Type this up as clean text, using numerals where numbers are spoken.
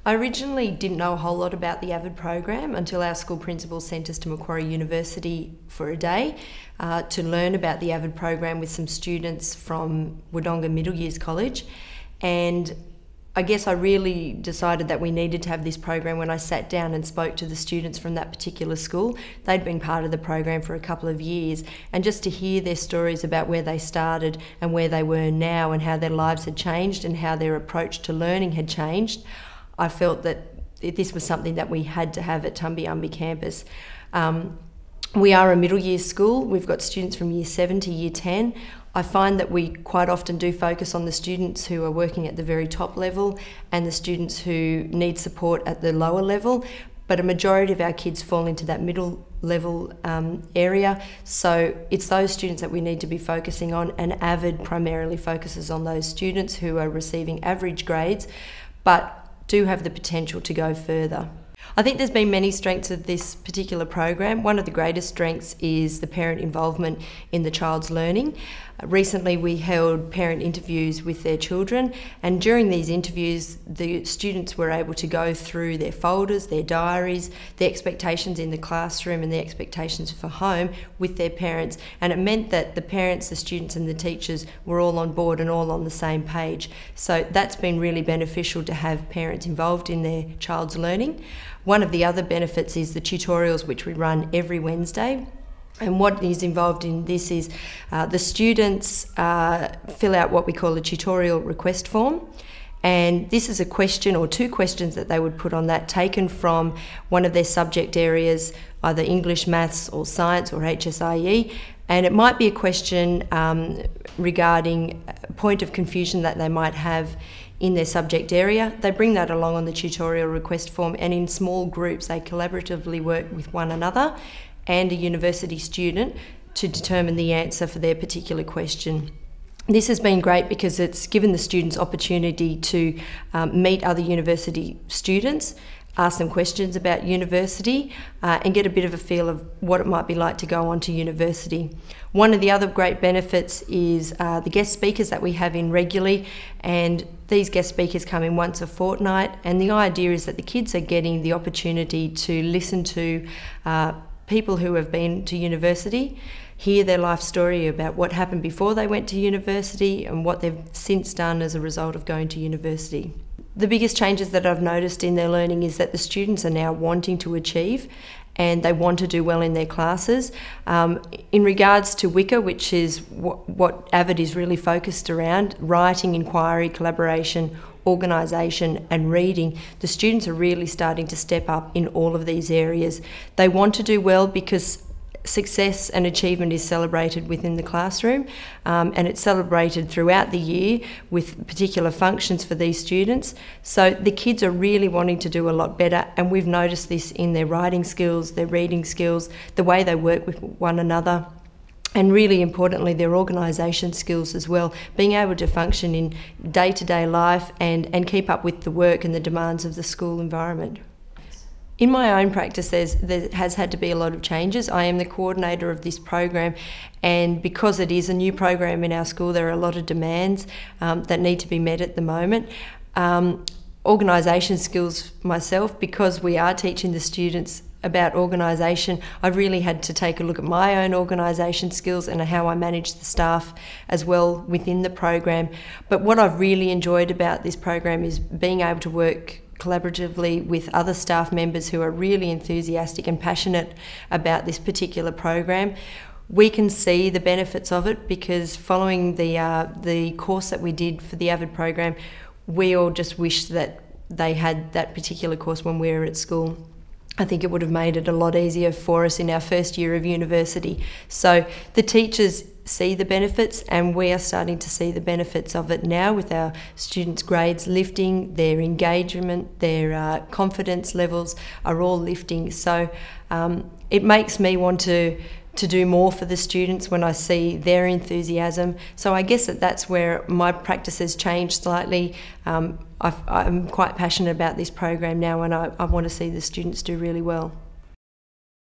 I originally didn't know a whole lot about the AVID program until our school principal sent us to Macquarie University for a day to learn about the AVID program with some students from Wodonga Middle Years College. And I guess I really decided that we needed to have this program when I sat down and spoke to the students from that particular school. They'd been part of the program for a couple of years, and just to hear their stories about where they started and where they were now and how their lives had changed and how their approach to learning had changed, I felt that this was something that we had to have at Tumbiumbi campus. We are a middle year school. We've got students from year 7 to year 10. I find that we quite often do focus on the students who are working at the very top level and the students who need support at the lower level, but a majority of our kids fall into that middle level area. So it's those students that we need to be focusing on, and AVID primarily focuses on those students who are receiving average grades but do have the potential to go further. I think there's been many strengths of this particular program. One of the greatest strengths is the parent involvement in the child's learning. Recently we held parent interviews with their children, and during these interviews the students were able to go through their folders, their diaries, the expectations in the classroom and the expectations for home with their parents, and it meant that the parents, the students and the teachers were all on board and all on the same page. So that's been really beneficial to have parents involved in their child's learning. One of the other benefits is the tutorials which we run every Wednesday. And what is involved in this is the students fill out what we call a tutorial request form. And this is a question or two questions that they would put on that, taken from one of their subject areas, either English, Maths or Science or HSIE. And it might be a question regarding a point of confusion that they might have in their subject area. They bring that along on the tutorial request form, and in small groups they collaboratively work with one another and a university student to determine the answer for their particular question. This has been great because it's given the students opportunity to meet other university students, ask them questions about university and get a bit of a feel of what it might be like to go on to university. One of the other great benefits is the guest speakers that we have in regularly, and these guest speakers come in once a fortnight, and the idea is that the kids are getting the opportunity to listen to people who have been to university, hear their life story about what happened before they went to university and what they've since done as a result of going to university. The biggest changes that I've noticed in their learning is that the students are now wanting to achieve and they want to do well in their classes. In regards to WICA, which is what AVID is really focused around, writing, inquiry, collaboration, organisation and reading, the students are really starting to step up in all of these areas. They want to do well because success and achievement is celebrated within the classroom, and it's celebrated throughout the year with particular functions for these students. So the kids are really wanting to do a lot better, and we've noticed this in their writing skills, their reading skills, the way they work with one another, and really importantly their organisation skills as well, being able to function in day-to-day life and keep up with the work and the demands of the school environment. In my own practice there has had to be a lot of changes. I am the coordinator of this program, and because it is a new program in our school there are a lot of demands that need to be met at the moment. Organisation skills myself, because we are teaching the students about organisation, I've really had to take a look at my own organisation skills and how I manage the staff as well within the program. But what I've really enjoyed about this program is being able to work collaboratively with other staff members who are really enthusiastic and passionate about this particular program. We can see the benefits of it because following the course that we did for the AVID program, we all just wished that they had that particular course when we were at school. I think it would have made it a lot easier for us in our first year of university. So the teachers see the benefits, and we are starting to see the benefits of it now with our students' grades lifting, their engagement, their confidence levels are all lifting. So it makes me want to do more for the students when I see their enthusiasm. So I guess that's where my practice has changed slightly. I'm quite passionate about this program now, and I want to see the students do really well.